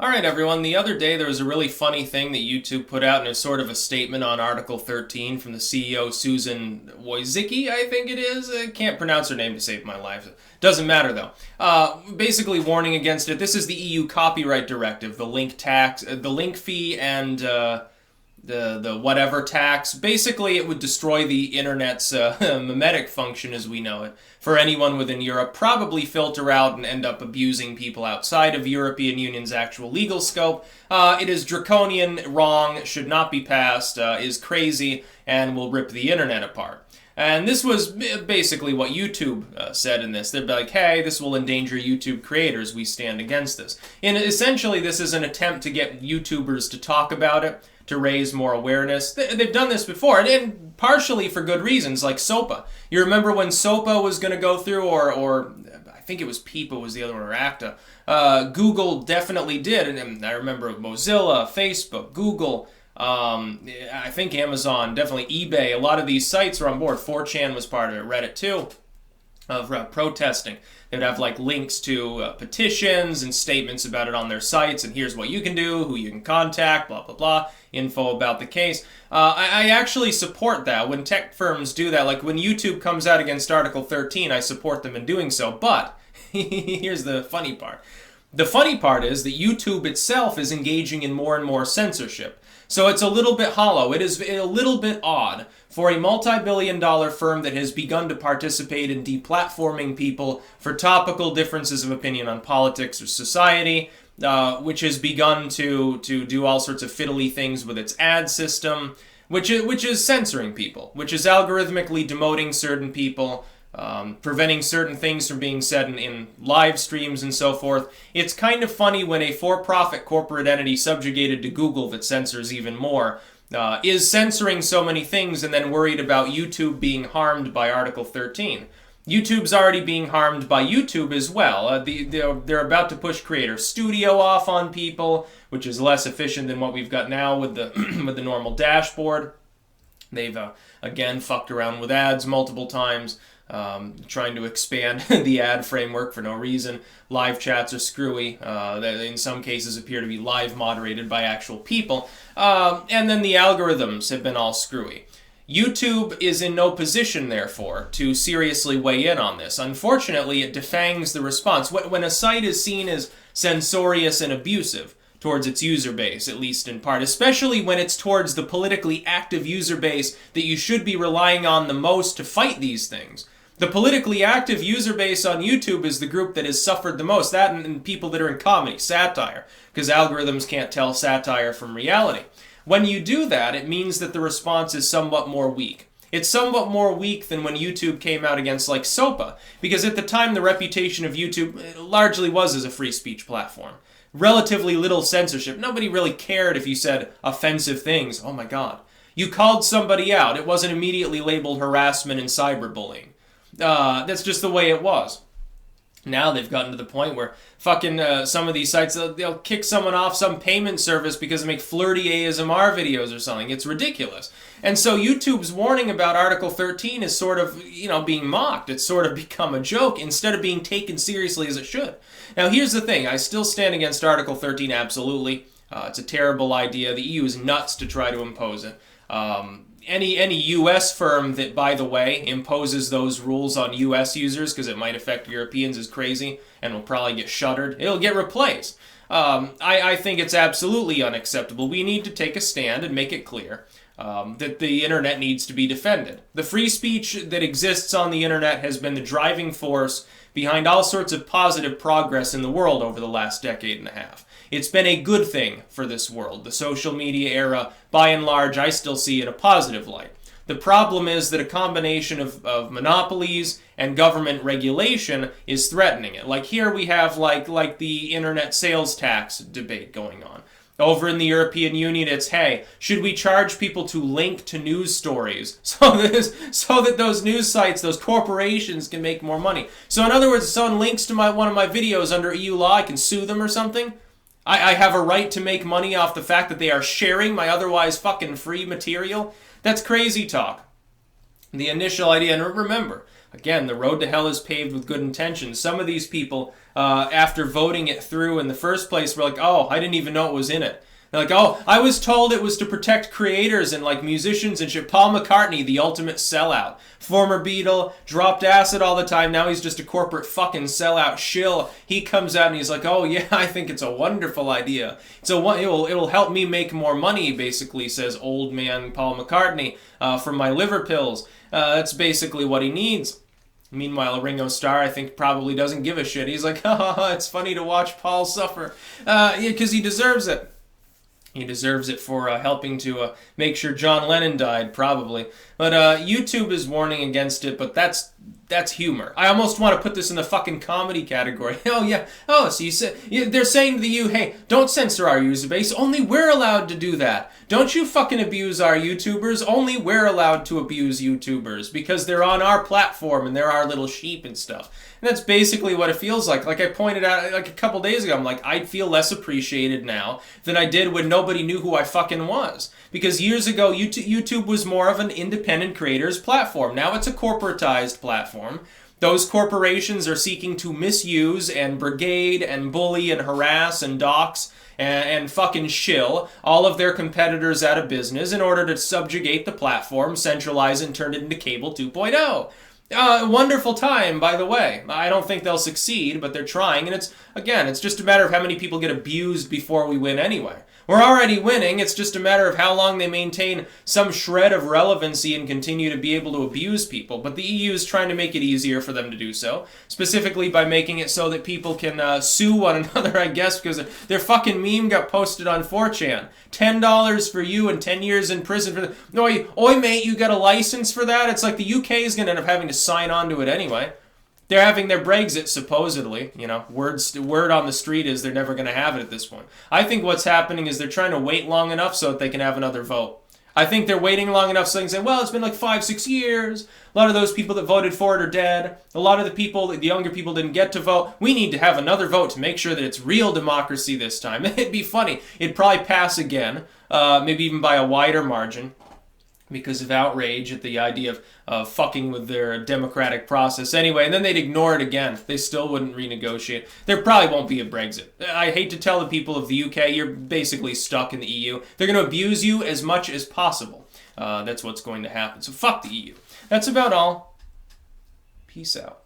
All right, everyone. The other day there was a really funny thing that YouTube put out, and it's sort of a statement on Article 13 from the CEO, Susan Wojcicki, I think it is. I can't pronounce her name to save my life. Doesn't matter, though. Basically warning against it. This is the EU copyright directive, the link tax, the link fee, and the whatever tax. Basically, it would destroy the internet's memetic function as we know it for anyone within Europe, probably filter out and end up abusing people outside of European Union's actual legal scope. It is draconian, wrong, should not be passed, is crazy, and will rip the internet apart. And this was basically what YouTube said in this. They'd be like, hey, this will endanger YouTube creators. We stand against this. And essentially, this is an attempt to get YouTubers to talk about it, to raise more awareness. They've done this before, and partially for good reasons, like SOPA. You remember when SOPA was going to go through, or I think it was PIPA was the other one, or ACTA. Google definitely did, and I remember Mozilla, Facebook, Google, I think Amazon, definitely eBay. A lot of these sites were on board. 4chan was part of it, Reddit too, of protesting. They would have like links to petitions and statements about it on their sites, and here's what you can do, who you can contact, blah, blah, blah, info about the case. I actually support that. When tech firms do that, like when YouTube comes out against Article 13, I support them in doing so. But here's the funny part. The funny part is that YouTube itself is engaging in more and more censorship. So it's a little bit hollow. It is a little bit odd for a multi-billion-dollar firm that has begun to participate in deplatforming people for topical differences of opinion on politics or society, which has begun to do all sorts of fiddly things with its ad system, which is censoring people, which is algorithmically demoting certain people, preventing certain things from being said in live streams and so forth. It's kind of funny when a for-profit corporate entity subjugated to Google that censors even more is censoring so many things and then worried about YouTube being harmed by Article 13. YouTube's already being harmed by YouTube as well. They're about to push Creator Studio off on people, which is less efficient than what we've got now with the with the normal dashboard. They've again fucked around with ads multiple times. Trying to expand the ad framework for no reason. Live chats are screwy. They in some cases appear to be live moderated by actual people. And then the algorithms have been all screwy. YouTube is in no position, therefore, to seriously weigh in on this. Unfortunately, it defangs the response. When a site is seen as censorious and abusive towards its user base, at least in part, especially when it's towards the politically active user base that you should be relying on the most to fight these things. The politically active user base on YouTube is the group that has suffered the most, that and people that are in comedy, satire, because algorithms can't tell satire from reality. When you do that, it means that the response is somewhat more weak. It's somewhat more weak than when YouTube came out against like SOPA, because at the time the reputation of YouTube largely was as a free speech platform. Relatively little censorship. Nobody really cared if you said offensive things. Oh my god. You called somebody out. It wasn't immediately labeled harassment and cyberbullying. That's just the way it was. Now they've gotten to the point where fucking some of these sites, they'll kick someone off some payment service because they make flirty ASMR videos or something. It's ridiculous. And so YouTube's warning about Article 13 is sort of, being mocked. It's sort of become a joke instead of being taken seriously as it should. Now here's the thing. I still stand against Article 13, absolutely. It's a terrible idea. The EU is nuts to try to impose it. Any U.S. firm that, by the way, imposes those rules on U.S. users because it might affect Europeans is crazy and will probably get shuttered. It'll get replaced. I think it's absolutely unacceptable. We need to take a stand and make it clear that the internet needs to be defended. The free speech that exists on the internet has been the driving force behind all sorts of positive progress in the world over the last decade and a half. It's been a good thing for this world. The social media era, by and large, I still see in a positive light. The problem is that a combination of monopolies and government regulation is threatening it. Like here we have like the internet sales tax debate going on. Over in the European Union, it's, hey, should we charge people to link to news stories so that those news sites, those corporations can make more money? So in other words, if someone links to one of my videos under EU law, I can sue them or something? I have a right to make money off the fact that they are sharing my otherwise fucking free material? That's crazy talk. The initial idea, and remember, Again, the road to hell is paved with good intentions. Some of these people, after voting it through in the first place, were like, oh, I didn't even know it was in it. They're like, oh, I was told it was to protect creators and like musicians and shit. Paul McCartney, the ultimate sellout. Former Beatle, dropped acid all the time. Now he's just a corporate fucking sellout shill. He comes out and he's like, oh yeah, I think it's a wonderful idea. It'll help me make more money, basically, says old man Paul McCartney, from my liver pills. That's basically what he needs. Meanwhile, Ringo Starr, I think, probably doesn't give a shit. He's like, it's funny to watch Paul suffer. Because he deserves it. He deserves it for helping to make sure John Lennon died, probably. But YouTube is warning against it, but that's humor. I almost want to put this in the fucking comedy category. Oh, yeah. Oh, so you said they're saying to you, hey, don't censor our user base. Only we're allowed to do that. Don't you fucking abuse our YouTubers. Only we're allowed to abuse YouTubers because they're on our platform and they're our little sheep and stuff. And that's basically what it feels like. Like I pointed out like a couple days ago, I'm like, I feel less appreciated now than I did when nobody knew who I fucking was. Because years ago, YouTube was more of an independent creators platform. Now it's a corporatized platform. Those corporations are seeking to misuse and brigade and bully and harass and dox and fucking shill all of their competitors out of business in order to subjugate the platform, centralize and turn it into cable 2.0. Wonderful time, by the way. I don't think they'll succeed, but they're trying. And it's just a matter of how many people get abused before we win anyway. We're already winning. It's just a matter of how long they maintain some shred of relevancy and continue to be able to abuse people. But the EU is trying to make it easier for them to do so, specifically by making it so that people can sue one another, I guess, because their fucking meme got posted on 4chan. $10 for you and 10 years in prison for the... Oi, mate, you got a license for that? It's like the UK is going to end up having to sign on to it anyway. They're having their Brexit, supposedly. Word on the street is they're never going to have it at this point. I think what's happening is they're trying to wait long enough so that they can have another vote. I think they're waiting long enough so they can say, well, it's been like 5-6 years. A lot of those people that voted for it are dead. A lot of the younger people didn't get to vote. We need to have another vote to make sure that it's real democracy this time. It'd be funny. It'd probably pass again, maybe even by a wider margin, because of outrage at the idea of fucking with their democratic process anyway, and then they'd ignore it again. They still wouldn't renegotiate. There probably won't be a Brexit. I hate to tell the people of the UK, you're basically stuck in the EU. They're going to abuse you as much as possible. That's what's going to happen. So fuck the EU. That's about all. Peace out.